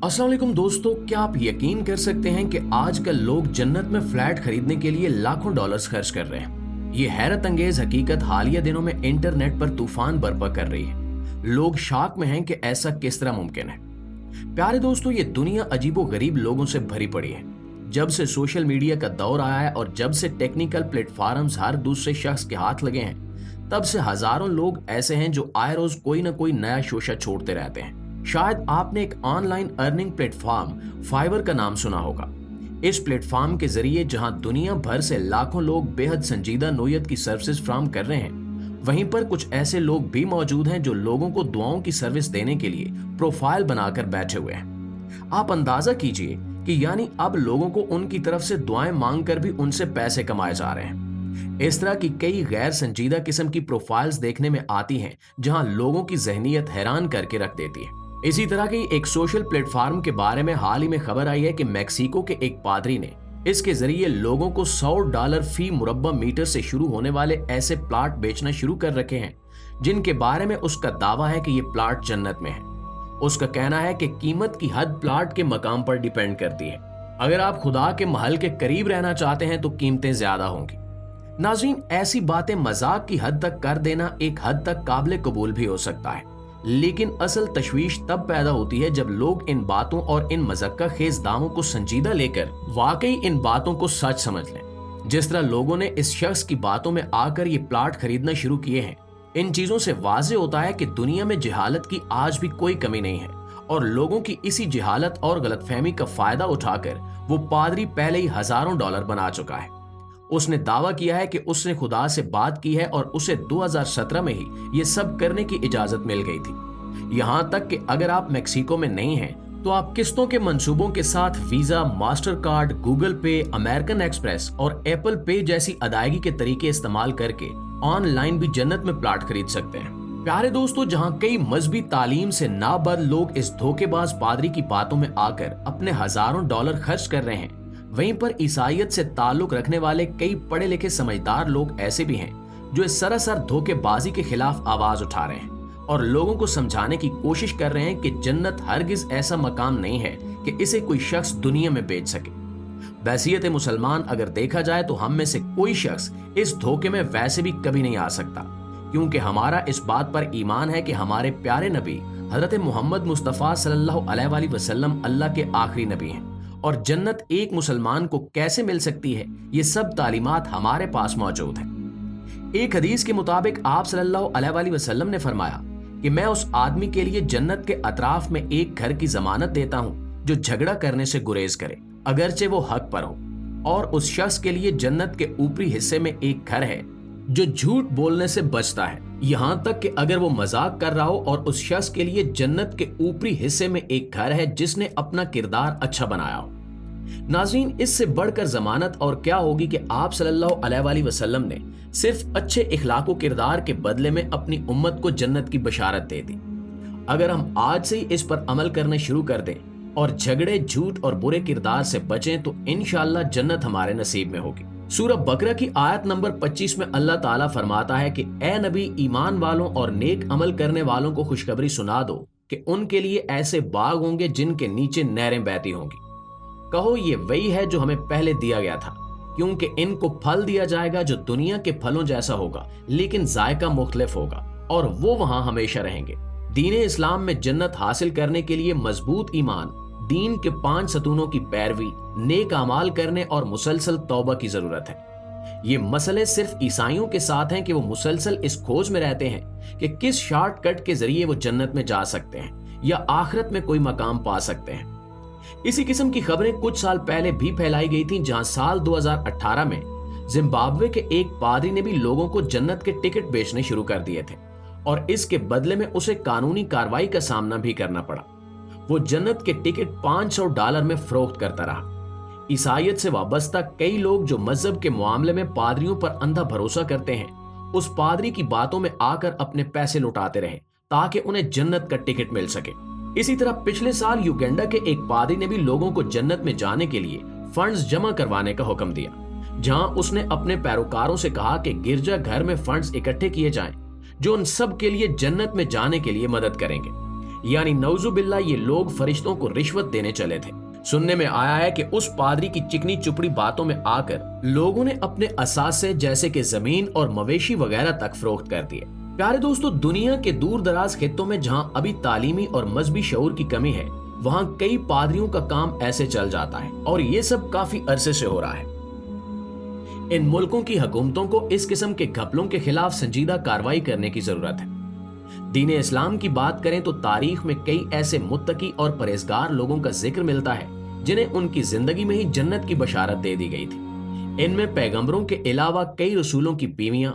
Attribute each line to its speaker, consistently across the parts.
Speaker 1: अस्सलाम वालेकुम दोस्तों, क्या आप यकीन कर सकते हैं कि आजकल लोग जन्नत में फ्लैट खरीदने के लिए लाखों डॉलर्स खर्च कर रहे हैं। ये हैरत अंगेज हकीकत हालिया दिनों में इंटरनेट पर तूफान बर्पा कर रही है। लोग शॉक में हैं कि ऐसा किस तरह मुमकिन है। प्यारे दोस्तों, ये दुनिया अजीबो गरीब लोगों से भरी पड़ी है। जब से सोशल मीडिया का दौर आया है और जब से टेक्निकल प्लेटफॉर्म्स हर दूसरे शख्स के हाथ लगे हैं, तब से हजारों लोग ऐसे हैं जो आए रोज कोई ना कोई नया शोशा छोड़ते रहते हैं। शायद आपने एक ऑनलाइन अर्निंग प्लेटफॉर्म फाइवर का नाम सुना होगा। इस प्लेटफॉर्म के जरिए जहां दुनिया भर से लाखों लोग बेहद संजीदा नोयत की सर्विसेज फ्राहम कर रहे हैं, वहीं पर कुछ ऐसे लोग भी मौजूद हैं जो लोगों को दुआओं की सर्विस देने के लिए प्रोफाइल बनाकर बैठे हुए हैं। आप अंदाजा कीजिए कि यानी अब लोगों को उनकी तरफ से दुआएं मांगकर भी उनसे पैसे कमाए जा रहे हैं। इस तरह की कई गैर संजीदा किस्म की प्रोफाइल्स देखने में आती हैं जहां लोगों की जहनियत हैरान करके रख देती है। इसी तरह की एक सोशल प्लेटफॉर्म के बारे में हाल ही में खबर आई है कि मैक्सिको के एक पादरी ने इसके जरिए लोगों को $100 फी मुरब्बा मीटर से शुरू होने वाले ऐसे प्लाट बेचना शुरू कर रखे हैं जिनके बारे में उसका दावा है कि ये प्लाट जन्नत में है। उसका कहना है कि कीमत की हद प्लाट के मकाम पर डिपेंड करती है। अगर आप खुदा के महल के करीब रहना चाहते हैं तो कीमतें ज्यादा होंगी। नाज़रीन, ऐसी बातें मजाक की हद तक कर देना एक हद तक काबिल कबूल भी हो सकता है, लेकिन असल तशवीश तब पैदा होती है जब लोग इन बातों और इन मज़क्का खेज दावों को संजीदा लेकर वाकई इन बातों को सच समझ लें। जिस तरह लोगों ने इस शख्स की बातों में आकर ये प्लाट खरीदना शुरू किए हैं, इन चीजों से वाज़े होता है कि दुनिया में जहालत की आज भी कोई कमी नहीं है और लोगों की इसी जहालत और गलतफहमी का फायदा उठाकर वो पादरी पहले ही हजारों डॉलर बना चुका है। उसने दावा किया है कि उसने खुदा से बात की है और उसे 2017 में ही ये सब करने की इजाजत मिल गई थी। यहां तक कि अगर आप मेक्सिको में नहीं हैं तो आप किस्तों के मंसूबों के साथ वीजा, मास्टर कार्ड, गूगल पे, अमेरिकन एक्सप्रेस और एप्पल पे जैसी अदायगी के तरीके इस्तेमाल करके ऑनलाइन भी जन्नत में प्लाट खरीद सकते हैं। प्यारे दोस्तों, जहां कई मजहबी तालीम से नाबद लोग इस धोखेबाज पादरी की बातों में आकर अपने हजारों डॉलर खर्च कर रहे हैं, वहीं पर ईसाइयत से ताल्लुक रखने वाले कई पढ़े लिखे समझदार लोग ऐसे भी हैं जो इस सरासर धोखेबाजी के खिलाफ आवाज उठा रहे हैं और लोगों को समझाने की कोशिश कर रहे हैं कि जन्नत हरगिज ऐसा मकाम नहीं है कि इसे कोई शख्स दुनिया में बेच सके। बैसियत मुसलमान अगर देखा जाए तो हम में से कोई शख्स इस धोखे में वैसे भी कभी नहीं आ सकता, क्योंकि हमारा इस बात पर ईमान है कि हमारे प्यारे नबी हजरत मोहम्मद मुस्तफ़ा सल्लल्लाहु अलैहि वसल्लम अल्लाह के आखिरी नबी हैं और जन्नत एक मुसलमान को कैसे मिल सकती है, ये सब तालीमात हमारे पास मौजूद है। एक हदीस के मुताबिक आप सल्लल्लाहु अलैहि वसल्लम ने फरमाया कि मैं उस आदमी के लिए जन्नत के अतराफ में एक घर की जमानत देता हूँ जो झगड़ा करने से गुरेज करे, अगरचे वो हक पर हो, और उस शख्स के लिए जन्नत के ऊपरी हिस्से में एक घर है जो झूठ बोलने से बचता है, यहाँ तक कि अगर वो मजाक कर रहा हो, और उस शख्स के लिए जन्नत के ऊपरी हिस्से में एक घर है जिसने अपना किरदार अच्छा बनाया हो। नाज़रीन, इससे बढ़कर जमानत और क्या होगी कि आप सल्लल्लाहु अलैहि वसल्लम ने सिर्फ अच्छे इखलाको किरदार के बदले में अपनी उम्मत को जन्नत की बशारत दे दी। अगर हम आज से ही इस पर अमल करना शुरू कर दें और झगड़े, झूठ और बुरे किरदार से बचें तो इंशाअल्लाह जन्नत हमारे नसीब में होगी। सूरह बकरा की आयत नंबर 25 में अल्लाह ताला फरमाता है कि ए नबी, ईमान वालों और नेक अमल करने वालों को खुशखबरी सुना दो कि उनके लिए ऐसे बाग होंगे जिनके नीचे नहरें बहती होंगी। कहो, ये वही है जो हमें पहले दिया गया था, क्योंकि इनको फल दिया जाएगा जो दुनिया के फलों जैसा होगा, लेकिन जायका मुख्तलिफ होगा और वो वहां हमेशा रहेंगे। दीन इस्लाम में जन्नत हासिल करने के लिए मजबूत ईमान, दीन के 5 सतूनों की पैरवी, नेक अमाल करने और मुसलसल तौबा की जरूरत है। ये मसले सिर्फ ईसाइयों के साथ हैं कि वो मुसलसल इस खोज में रहते हैं कि किस शॉर्टकट के जरिए वो जन्नत में जा सकते हैं या आखिरत में कोई मकाम पा सकते हैं। इसी किस्म की खबरें कुछ साल पहले भी फैलाई गई थीं, जहां साल 2018 में जिम्बाब्वे के एक पादरी ने भी लोगों को जन्नत के टिकट बेचने शुरू कर दिए थे और इसके बदले में उसे कानूनी कार्रवाई का सामना भी करना पड़ा। वो जन्नत के टिकट $500 में फरोख्त करता रहा। ईसाइयत से वाबस्ता कई लोग जो मजहब के मामले में पादरियों पर अंधा भरोसा करते हैं, उस पादरी की बातों में आकर अपने पैसे लुटाते रहे ताकि उन्हें जन्नत का टिकट मिल सके। इसी तरह पिछले साल युगांडा के एक पादरी ने भी लोगों को जन्नत में जाने के लिए फंड्स जमा करवाने का हुक्म दिया, जहां उसने अपने पैरोकारों से कहा कि गिरजा घर में फंड्स इकट्ठे किए जाएं जो उन सब के लिए जन्नत में जाने के लिए मदद करेंगे। यानी नौजुबिल्ला ये लोग फरिश्तों को रिश्वत देने चले थे। सुनने में आया है कि उस पादरी की चिकनी चुपड़ी बातों में आकर लोगों ने अपने असासे जैसे कि जमीन और मवेशी वगैरह तक फरोख्त कर दिए। प्यारे दोस्तों, दुनिया के दूर दराज खित्तों में जहां अभी तालीमी और मजहबी शऊर की कमी है, वहां कई पादरियों का काम ऐसे चल जाता है और ये सब काफी अरसे से हो रहा है। इन मुल्कों की हुकूमतों को इस किस्म के घपलों के खिलाफ संजीदा कार्रवाई करने की जरूरत है। दीन इस्लाम की बात करें तो तारीख में कई ऐसे मुत्तकी और परहेजगार लोगों का जिक्र मिलता है जिन्हें उनकी जिंदगी में ही जन्नत की बशारत दे दी गई थी। इनमें पैगंबरों के अलावा कई रसूलों की बीवियां,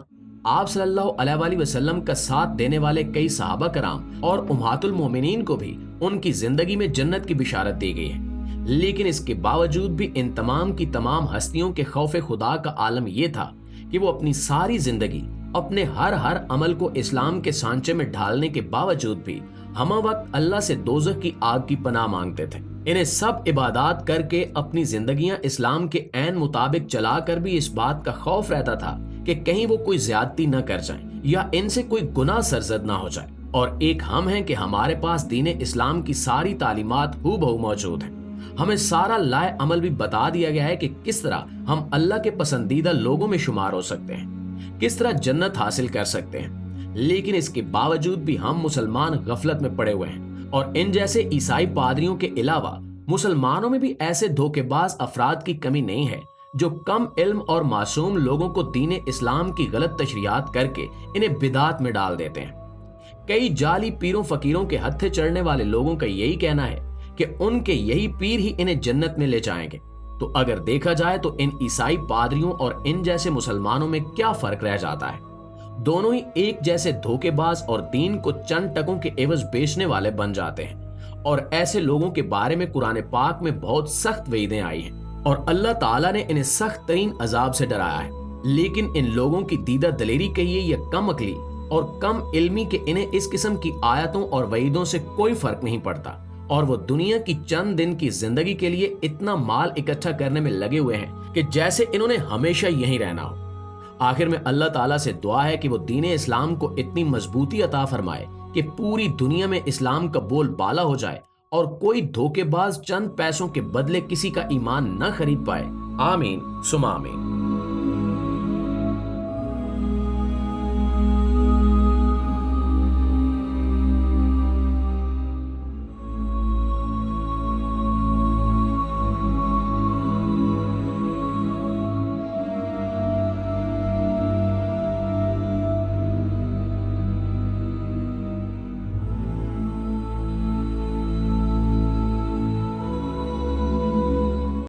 Speaker 1: आप सल्लल्लाहु अलैहि वसल्लम का साथ देने वाले कई सहाबा कराम और उम्महातुल मोमिनीन को भी उनकी जिंदगी में जन्नत की बिशारत दी गई है। लेकिन इसके बावजूद भी इन तमाम की तमाम हस्तियों के खौफे खुदा का आलम यह था कि वो अपनी सारी जिंदगी अपने हर अमल को इस्लाम के सांचे में ढालने के बावजूद भी हम वक्त अल्लाह से दोज़ख की आग की पनाह मांगते थे। इन्हें सब इबादत करके अपनी जिंदगियां इस्लाम के ऐन मुताबिक चलाकर भी इस बात का खौफ रहता था कि कहीं वो कोई ज्यादती न कर जाए या इनसे कोई गुनाह सरजद ना हो जाए। और एक हम हैं कि हमारे पास दीन इस्लाम की सारी तालीमात हूबहू मौजूद है। हमें सारा लाए अमल भी बता दिया गया है कि किस तरह हम अल्लाह के पसंदीदा लोगों में शुमार हो सकते हैं, किस तरह जन्नत हासिल कर सकते हैं। लेकिन इसके बावजूद भी हम मुसलमान गफलत में पड़े हुए हैं और इन जैसे ईसाई पादरियों के अलावा मुसलमानों में भी ऐसे धोखेबाज अफराद की कमी नहीं है जो कम इल्म और मासूम लोगों को दीन इस्लाम की गलत तशरीयात करके इन्हें बिदात में डाल देते हैं। कई जाली पीरों फकीरों के हत्थे चढ़ने वाले लोगों का यही कहना है कि उनके यही पीर ही इन्हें जन्नत में ले जाएंगे। तो अगर देखा जाए तो इन ईसाई पादरियों और इन जैसे मुसलमानों में क्या फर्क रह जाता है? दोनों ही एक जैसे धोखेबाज और दीन को चंद टकों के एवज बेचने वाले बन जाते हैं। और ऐसे लोगों के बारे में कुरान पाक में बहुत सख्त वईदें आई हैं और अल्लाह ताला ने इन्हें सख्त तरीन अजाब से डराया है। लेकिन इन लोगों की दीदा दलेरी कहिए या कम अकली और कम इल्मी के इन्हें इस किस्म की आयतों और वईदों से कोई फर्क नहीं पड़ता और वो दुनिया की चंद दिन की जिंदगी के लिए इतना माल इकट्ठा करने में लगे हुए हैं कि जैसे इन्होंने हमेशा यहीं रहना हो। आखिर में अल्लाह ताला से दुआ है कि वो दीन इस्लाम को इतनी मजबूती अता फरमाए कि पूरी दुनिया में इस्लाम का बोल बाला हो जाए और कोई धोखेबाज चंद पैसों के बदले किसी का ईमान न खरीद पाए। आमीन सुमा आमीन।